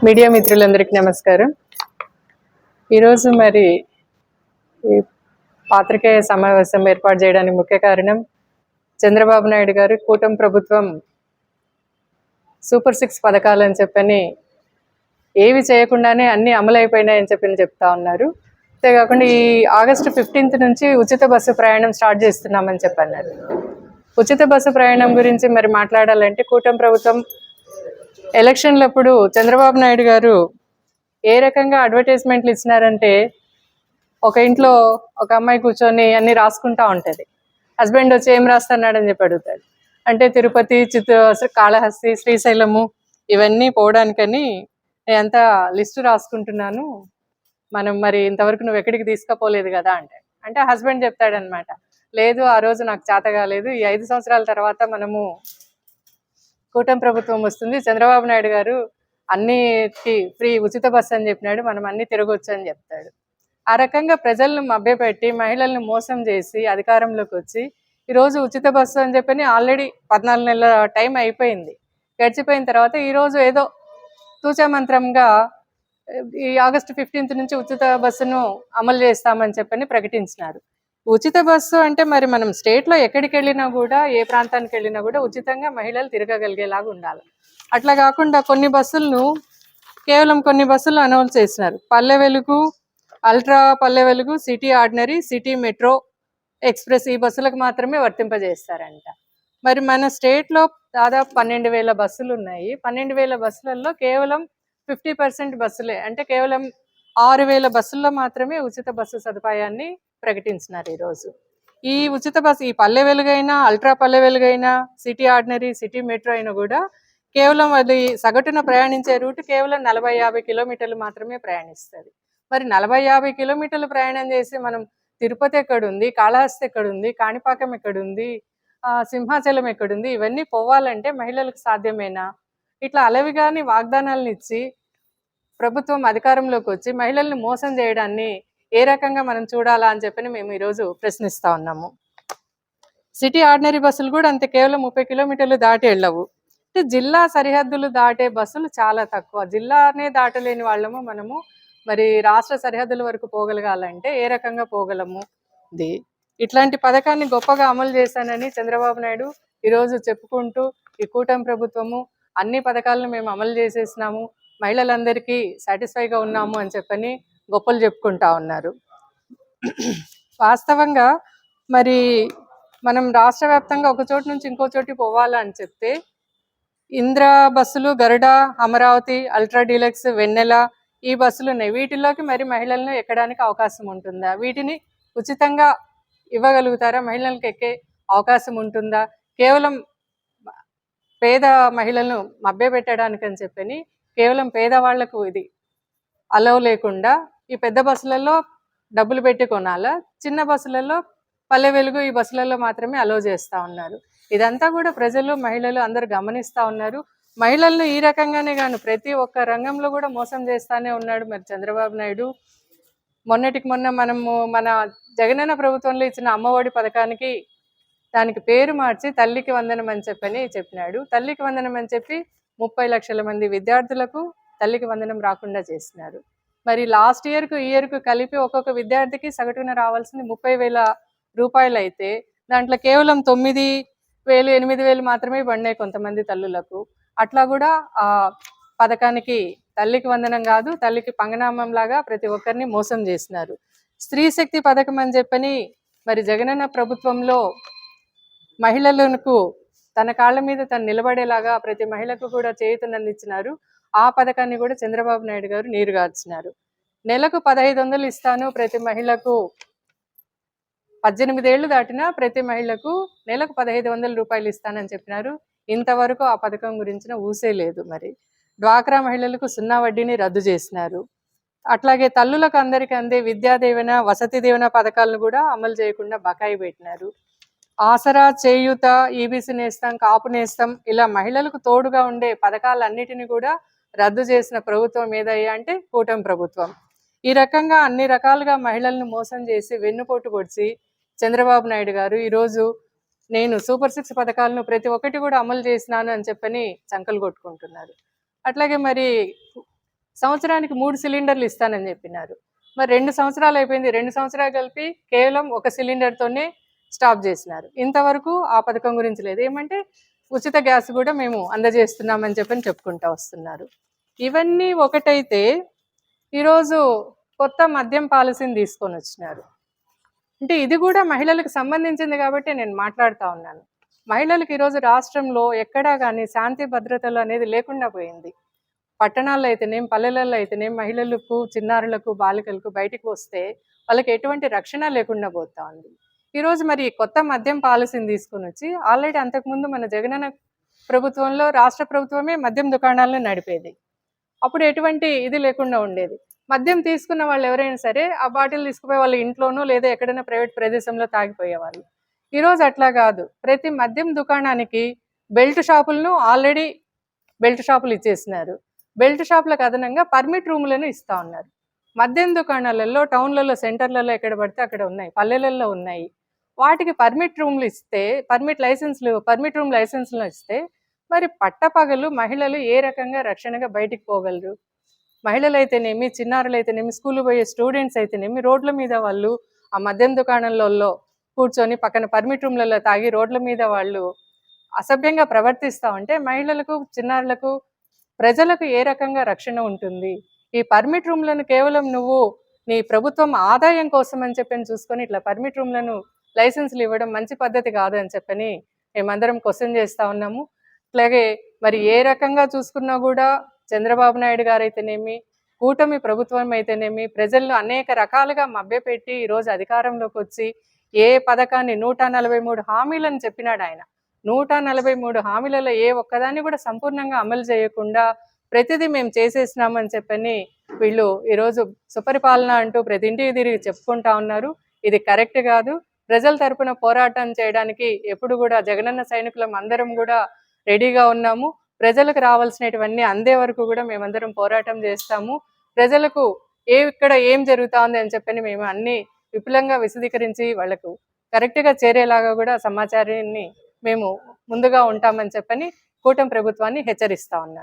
Media మిత్రులందరికీ నమస్కారం. ఈరోజు మరి ఈ పాత్రికేయ సమావేశం ఏర్పాటు చేయడానికి ముఖ్య కారణం చంద్రబాబు నాయుడు గారు కూటమి ప్రభుత్వం సూపర్ 6 పథకాలని చెప్పని ఏవి చేయకుండానే అన్ని అమలైపోయినాయని చెప్తా ఉన్నారు. అంతేకాకుండా ఈ ఆగస్టు 15 నుంచి ఉచిత బస్సు ప్రయాణం స్టార్ట్ చేస్తున్నామని చెప్పన్నారు. ఉచిత బస్సు ప్రయాణం గురించి మరి మాట్లాడాలంటే కూటమి ప్రభుత్వం ఎలక్షన్లప్పుడు చంద్రబాబు నాయుడు గారు ఏ రకంగా అడ్వర్టైజ్మెంట్లు ఇచ్చినారంటే, ఒక ఇంట్లో ఒక అమ్మాయి కూర్చొని అన్ని రాసుకుంటా ఉంటుంది. హస్బెండ్ వచ్చి ఏం రాస్తున్నాడని చెప్పి అడుగుతాడు. అంటే తిరుపతి, చిత్తూరు, కాళహస్తి, శ్రీశైలము ఇవన్నీ పోవడానికని నేనంతా లిస్టు రాసుకుంటున్నాను, మనం మరి ఇంతవరకు నువ్వు ఎక్కడికి తీసుకుపోలేదు కదా అంటే హస్బెండ్ చెప్తాడనమాట, లేదు ఆ రోజు నాకు చేత కాలేదు, ఈ 5 సంవత్సరాల తర్వాత మనము కూటమి ప్రభుత్వం వస్తుంది, చంద్రబాబు నాయుడు గారు అన్నిటికీ ఫ్రీ ఉచిత బస్సు అని చెప్పినాడు, మనం అన్ని తిరగొచ్చు అని చెప్తాడు. ఆ రకంగా ప్రజలను మభ్యపెట్టి మహిళలను మోసం చేసి అధికారంలోకి వచ్చి ఈరోజు ఉచిత బస్సు అని చెప్పని ఆల్రెడీ 14 నెలల టైం అయిపోయింది. గడిచిపోయిన తర్వాత ఈరోజు ఏదో తూచమంత్రంగా ఈ ఆగస్టు 15 నుంచి ఉచిత బస్సును అమలు చేస్తామని చెప్పని ప్రకటించినారు. ఉచిత బస్సు అంటే మరి మనం స్టేట్లో ఎక్కడికి వెళ్ళినా కూడా, ఏ ప్రాంతానికి వెళ్ళినా కూడా ఉచితంగా మహిళలు తిరగగలిగేలాగా ఉండాలి. అట్లా కాకుండా కేవలం కొన్ని బస్సులు అనౌన్స్ చేసినారు. Palle Velugu, ultra Palle Velugu, city ordinary, city metro express ఈ బస్సులకు మాత్రమే వర్తింపజేస్తారంట. మరి మన స్టేట్లో దాదాపు 12,000 బస్సులు ఉన్నాయి. 12,000 బస్సులలో కేవలం 50% బస్సులే, అంటే కేవలం 6,000 బస్సుల్లో మాత్రమే ఉచిత బస్సు సదుపాయాన్ని ప్రకటించినారు. ఈరోజు ఈ ఉచిత బస్సు, ఈ పల్లె వెలుగైనా, అల్ట్రా పల్లె వెలుగైనా, సిటీ ఆర్డినరీ, సిటీ మెట్రో అయినా కూడా కేవలం అది సగటున ప్రయాణించే రూట్ కేవలం 40-50 కిలోమీటర్లు మాత్రమే ప్రయాణిస్తుంది. మరి 40-50 కిలోమీటర్లు ప్రయాణం చేసి మనం తిరుపతి ఎక్కడుంది, కాళహస్తి ఎక్కడుంది, కాణిపాకం ఎక్కడుంది, సింహాచలం ఎక్కడుంది, ఇవన్నీ పోవాలంటే మహిళలకు సాధ్యమేనా? ఇట్లా అలవిగాని వాగ్దానాలను ఇచ్చి ప్రభుత్వం అధికారంలోకి వచ్చి మహిళల్ని మోసం చేయడాన్ని ఏ రకంగా మనం చూడాలా అని చెప్పని మేము ఈరోజు ప్రశ్నిస్తా ఉన్నాము. సిటీ ఆర్డినరీ బస్సులు కూడా అంతే, కేవలం 30 కిలోమీటర్లు దాటి వెళ్ళవు. అంటే జిల్లా సరిహద్దులు దాటే బస్సులు చాలా తక్కువ. జిల్లానే దాటలేని వాళ్ళము మనము మరి రాష్ట్ర సరిహద్దుల వరకు పోగలగాలంటే ఏ రకంగా పోగలము? ఇట్లాంటి పథకాన్ని గొప్పగా అమలు చేశానని చంద్రబాబు నాయుడు ఈరోజు చెప్పుకుంటూ, ఈ కూటమి ప్రభుత్వము అన్ని పథకాలను మేము అమలు చేసేసినాము, మహిళలందరికీ సాటిస్ఫైగా ఉన్నాము అని చెప్పని గొప్పలు చెప్పుకుంటా ఉన్నారు. వాస్తవంగా మరి మనం రాష్ట్ర వ్యాప్తంగా ఒక చోటు నుంచి ఇంకో చోటి పోవాలని చెప్తే ఇంద్ర బస్సులు, గరుడ, అమరావతి, అల్ట్రా డీలక్స్, వెన్నెల ఈ బస్సులు ఉన్నాయి. వీటిలోకి మరి మహిళలను ఎక్కడానికి అవకాశం ఉంటుందా? వీటిని ఉచితంగా ఇవ్వగలుగుతారా? మహిళలకు ఎక్కే అవకాశం ఉంటుందా? కేవలం పేద మహిళలను మభ్యపెట్టడానికి అని చెప్పని కేవలం పేదవాళ్లకు ఇది అలవ్ లేకుండా ఈ పెద్ద బస్సులలో డబ్బులు పెట్టి కొనాలా, చిన్న బస్సులలో పల్లె వెలుగు ఈ బస్సులలో మాత్రమే అలవ్ చేస్తూ ఉన్నారు. ఇదంతా కూడా ప్రజలు, మహిళలు అందరూ గమనిస్తూ ఉన్నారు. మహిళలను ఈ రకంగానే కాను ప్రతి ఒక్క రంగంలో కూడా మోసం చేస్తానే ఉన్నాడు మరి చంద్రబాబు నాయుడు. మొన్నటికి మొన్న మనము మన జగనన్న ప్రభుత్వంలో ఇచ్చిన అమ్మఒడి పథకానికి దానికి పేరు మార్చి తల్లికి వందనం అని చెప్పని చెప్పినాడు. తల్లికి వందనం అని చెప్పి 30 లక్షల మంది విద్యార్థులకు తల్లికి వందనం రాకుండా చేసినారు. మరి లాస్ట్ ఇయర్కు ఈ ఇయర్కు కలిపి ఒక్కొక్క విద్యార్థికి సగటున రావాల్సింది 30,000 రూపాయలు అయితే దాంట్లో కేవలం 9,000, 8,000 మాత్రమే పడినాయి కొంతమంది తల్లులకు. అట్లా కూడా ఆ పథకానికి తల్లికి వందనం కాదు, తల్లికి పంగనామం లాగా ప్రతి ఒక్కరిని మోసం చేసినారు. స్త్రీ శక్తి పథకం అని చెప్పని మరి జగనన్న ప్రభుత్వంలో మహిళలకు తన కాళ్ళ మీద తను నిలబడేలాగా ప్రతి మహిళకు కూడా చేయూతనందించినారు. ఆ పథకాన్ని కూడా చంద్రబాబు నాయుడు గారు నీరుగార్చినారు. నెలకు 1,500 ఇస్తాను ప్రతి మహిళకు, 18 ఏళ్ళు దాటినా ప్రతి మహిళకు నెలకు 1,500 రూపాయలు ఇస్తానని చెప్పినారు. ఇంతవరకు ఆ పథకం గురించిన ఊసే లేదు. మరి డ్వాక్రా మహిళలకు 0 వడ్డీని రద్దు చేసినారు. అట్లాగే తల్లులకు అందరికీ అందే విద్యా దీవెన, వసతి దీవెన పథకాలను కూడా అమలు చేయకుండా బకాయి పెట్టినారు. ఆసరా, చేయూత, ఈబీసీ నేస్తం, కాపు నేస్తం ఇలా మహిళలకు తోడుగా ఉండే పథకాలన్నిటిని కూడా రద్దు చేసిన ప్రభుత్వం ఏదయ్యా అంటే కూటమి ప్రభుత్వం. ఈ రకంగా అన్ని రకాలుగా మహిళలను మోసం చేసి వెన్నుపోటు పొడిచి చంద్రబాబు నాయుడు గారు ఈరోజు నేను సూపర్ 6 పథకాలను ప్రతి ఒక్కటి కూడా అమలు చేసినాను అని చెప్పని చంకలు కొట్టుకుంటున్నారు. అట్లాగే మరి సంవత్సరానికి 3 సిలిండర్లు ఇస్తానని చెప్పినారు. మరి 2 సంవత్సరాలు అయిపోయింది. 2 సంవత్సరాలు కలిపి కేవలం 1 సిలిండర్తోనే స్టాప్ చేసినారు. ఇంతవరకు ఆ పథకం గురించి లేదు. ఏమంటే ఉచిత గ్యాస్ కూడా మేము అందజేస్తున్నామని చెప్పుకుంటా వస్తున్నారు. ఇవన్నీ ఒకటైతే ఈరోజు కొత్త మద్యం పాలసీని తీసుకొని వచ్చినారు. అంటే ఇది కూడా మహిళలకు సంబంధించింది కాబట్టి నేను మాట్లాడుతూ ఉన్నాను. మహిళలకు ఈరోజు రాష్ట్రంలో ఎక్కడా కానీ శాంతి భద్రతలు అనేది లేకుండా పోయింది. పట్టణాల్లో అయితేనేం, పల్లెలలో అయితేనేం మహిళలకు, చిన్నారులకు, బాలికలకు బయటికి వస్తే వాళ్ళకి ఎటువంటి రక్షణ లేకుండా పోతా ఉంది. ఈరోజు మరి కొత్త మద్యం పాలసీని తీసుకొని వచ్చి ఆల్రెడీ అంతకుముందు మన జగనన్న ప్రభుత్వంలో రాష్ట్ర ప్రభుత్వమే మద్యం దుకాణాలను నడిపేది. అప్పుడు ఎటువంటి ఇది లేకుండా ఉండేది. మద్యం తీసుకున్న వాళ్ళు ఎవరైనా సరే ఆ బాటిల్ తీసుకుపోయి వాళ్ళ ఇంట్లోనో లేదా ఎక్కడైనా ప్రైవేట్ ప్రదేశంలో తాగిపోయేవాళ్ళు. ఈరోజు అట్లా కాదు. ప్రతి మద్యం దుకాణానికి బెల్ట్ షాపులను ఆల్రెడీ బెల్ట్ షాపులు ఇచ్చేసినారు. బెల్ట్ షాపులకు అదనంగా పర్మిట్ రూములను ఇస్తూ ఉన్నారు. మద్యం దుకాణాలలో టౌన్లలో, సెంటర్లలో ఎక్కడ పడితే అక్కడ ఉన్నాయి, పల్లెలలో ఉన్నాయి. వాటికి పర్మిట్ రూమ్లు ఇస్తే, పర్మిట్ రూమ్ లైసెన్స్లు ఇస్తే మరి పట్టపగలు మహిళలు ఏ రకంగా రక్షణగా బయటికి పోగలరు? మహిళలు అయితేనేమి, చిన్నారులు అయితేనేమి, స్కూల్ పోయే స్టూడెంట్స్ అయితేనేమి రోడ్ల మీద వాళ్ళు ఆ మద్యం దుకాణాలలో కూర్చొని పక్కన పర్మిట్ రూమ్లలో తాగి రోడ్ల మీద వాళ్ళు అసభ్యంగా ప్రవర్తిస్తూ ఉంటే మహిళలకు, చిన్నారులకు, ప్రజలకు ఏ రకంగా రక్షణ ఉంటుంది? ఈ పర్మిట్ రూమ్లను కేవలం నువ్వు నీ ప్రభుత్వం ఆదాయం కోసం అని చెప్పని చూసుకొని ఇట్లా పర్మిట్ రూమ్లను లైసెన్సులు ఇవ్వడం మంచి పద్ధతి కాదు అని చెప్పని మేమందరం క్వశ్చన్ చేస్తూ ఉన్నాము. అట్లాగే మరి ఏ రకంగా చూసుకున్నా కూడా చంద్రబాబు నాయుడు గారు అయితేనేమి, కూటమి ప్రభుత్వం అయితేనేమి ప్రజలను అనేక రకాలుగా మభ్యపెట్టి ఈరోజు అధికారంలోకి వచ్చి ఏ పథకాన్ని 143 హామీలను చెప్పినాడు ఆయన. 143 హామీలలో ఏ ఒక్కదాన్ని కూడా సంపూర్ణంగా అమలు చేయకుండా ప్రతిదీ మేము చేసేసినామని చెప్పని వీళ్ళు ఈరోజు సుపరిపాలన అంటూ ప్రతి ఇంటికి తిరిగి చెప్పుకుంటా ఉన్నారు. ఇది కరెక్ట్ కాదు. ప్రజల తరపున పోరాటం చేయడానికి ఎప్పుడు కూడా జగనన్న సైనికులం అందరం కూడా రెడీగా ఉన్నాము. ప్రజలకు రావాల్సినటువన్నీ అందే వరకు కూడా మేమందరం పోరాటం చేస్తాము. ప్రజలకు ఇక్కడ ఏం జరుగుతా ఉంది అని చెప్పని మేము అన్ని విపులంగా విశదీకరించి వాళ్లకు కరెక్ట్గా చేరేలాగా కూడా సమాచారాన్ని మేము ముందుగా ఉంటామని చెప్పని కూటమి ప్రభుత్వాన్ని హెచ్చరిస్తా ఉన్నారు.